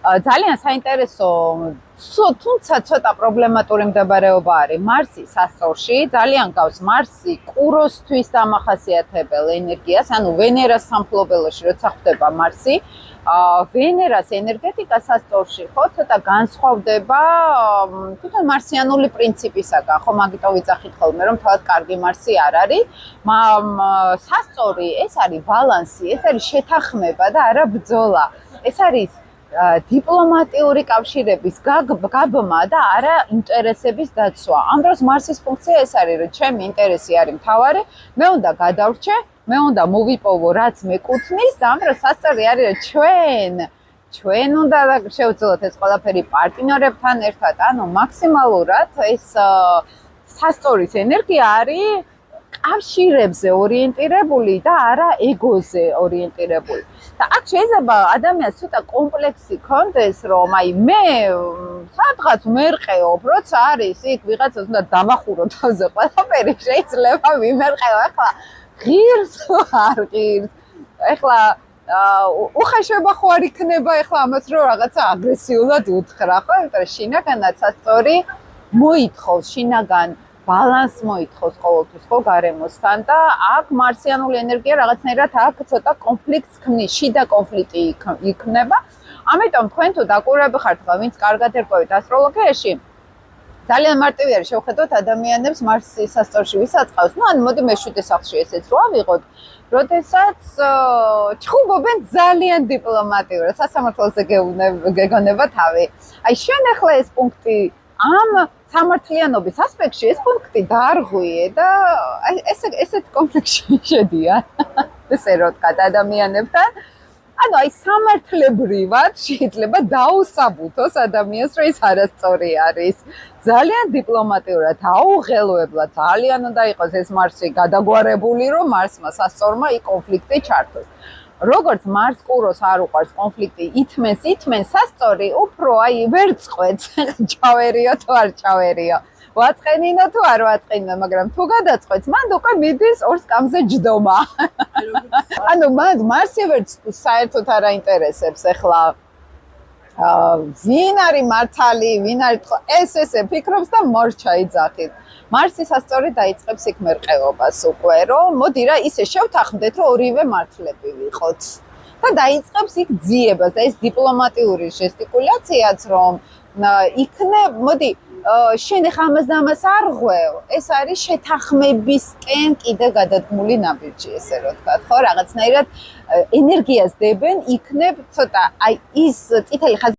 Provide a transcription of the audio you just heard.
ძალიან საინტერესო, თუმცა ცოტა პრობლემატური მდებარეობა არის მარსის სასწორში. ძალიან გავს მარსი კუროსთვის დამახასიათებელ ენერგიას, ანუ ვენერას სამფლობელოში როცა ხვდება მარსი, ვენერას ენერგეტიკა სასწორში ხო ცოტა განსხვავდება თვითონ მარსიანული პრინციპისაგან, ხო მაგიტომ ვიძახით ხოლმე რომ თავად კარგი მარსი არ არის. სასწორი ეს არის ბალანსი, ეს არის შეთანხმება და არა ბრძოლა. ეს არის დიპლომატიური კავშირების გაბმა და არა ინტერესების დაცვა. ამ დროს მარსის ფუნქცია ეს არის, რომ ჩემი ინტერესი არის მთავარი, მე უნდა გადავრჩე, მე უნდა მოვიპოვო რაც მეკუთვნის და ამ დროს სასწორი არის, რომ ჩვენ უნდა შევძლოთ ეს ყველაფერი პარტნიორებთან ერთად, ანუ მაქსიმალურად ეს სასწორის ენერგია არის კავშირებზე ორიენტირებული და არა ეგოზე ორიენტირებული. და აქ შეიძლება ადამიანს ცოტა კომპლექსი ქონდეს, რომ აი მე სადღაც მერყეობ, როცა არის იქ ვიღაცას უნდა დამახურო თავზე ყველაფერი, შეიძლება ვიმერყეო. ახლა ღირს არ ღირს. ახლა უხეშება ხო არ იქნება ახლა ამას რომ რაღაცა აგრესიულად უთხრა, ხო? იმიტომ რომ შინაგანაც სასწორი მოითხოვს შინაგან ბალანს მოითხოვს ყოველთვის ხო გარემოსთან და აქ მარსიანული ენერგია რაღაცნაირად აქ ცოტა კონფლიქტს ქმნის, შიდა კონფლიქტი იქნება. ამიტომ თქვენ თუ დაკვირვები ხართ, ვინც კარგად ერკვევით ასტროლოგიაში, ძალიან მარტივი არის შევხედოთ ადამიანებს მარსის სასწორში ვისაც ყავს. ანუ მოდი მე 7 სახლში ესეც რო ავიღოთ, როდესაც ჩხუბობენ ძალიან დიპლომატიურად, სასამართლოზე გეგონება თავი. აი შენ ახლა ეს პუნქტი ამ სამართლიანობის ასპექტში ეს პუნქტი დაარღვიე და ესეთ კონფლიქტში შედიან. ესე რო თქვა ადამიანებთან. ანუ აი სამართლებრივად შეიძლება დაუსაბუთოს ადამიანს, რომ ის არასწორი არის. ძალიან დიპლომატიურად, აუღელვებლად, ძალიან უნდა იყოს ეს მარსი გადაგვარებული, რომ მარსმა სასწორმა იქ კონფლიქტი ჩართოს. როგორც მარს კუროს არ უყვარს კონფლიქტი ითმენს სასწორი უფრო აი ვერ წყვეტს ჩავერიო თუ არ ჩავერიო ვაწყენინო თუ არ ვაწყენინო მაგრამ თუ გადაწყვეტს მანდ უკვე მიდის ორ სკამზე ჯდომა ანუ მანდ მარსი ვერც საერთოდ არ აინტერესებს ახლა ვინ არის მართალი ვინ არის ესე ფიქრობს და მორჩა იძახით მარსის სასწორი დაიწყებს იქ მერყეობას უკვე რომ მოდი რა ისე შევთანხმდეთ რომ ორივე მართლები ვიყოთ და დაიწყებს იქ ძიებას და ეს დიპლომატიური ჟესტიკულაციაც რომ იქნებ მოდი შენ ახლა ამას და ამას არ ღვევ ეს არის შეთანხმებისკენ კიდე გადადგმული ნაბიჯი ესე რომ თქვა ხო რაღაცნაირად ენერგიას დებენ იქნებ ცოტა აი ის წითელი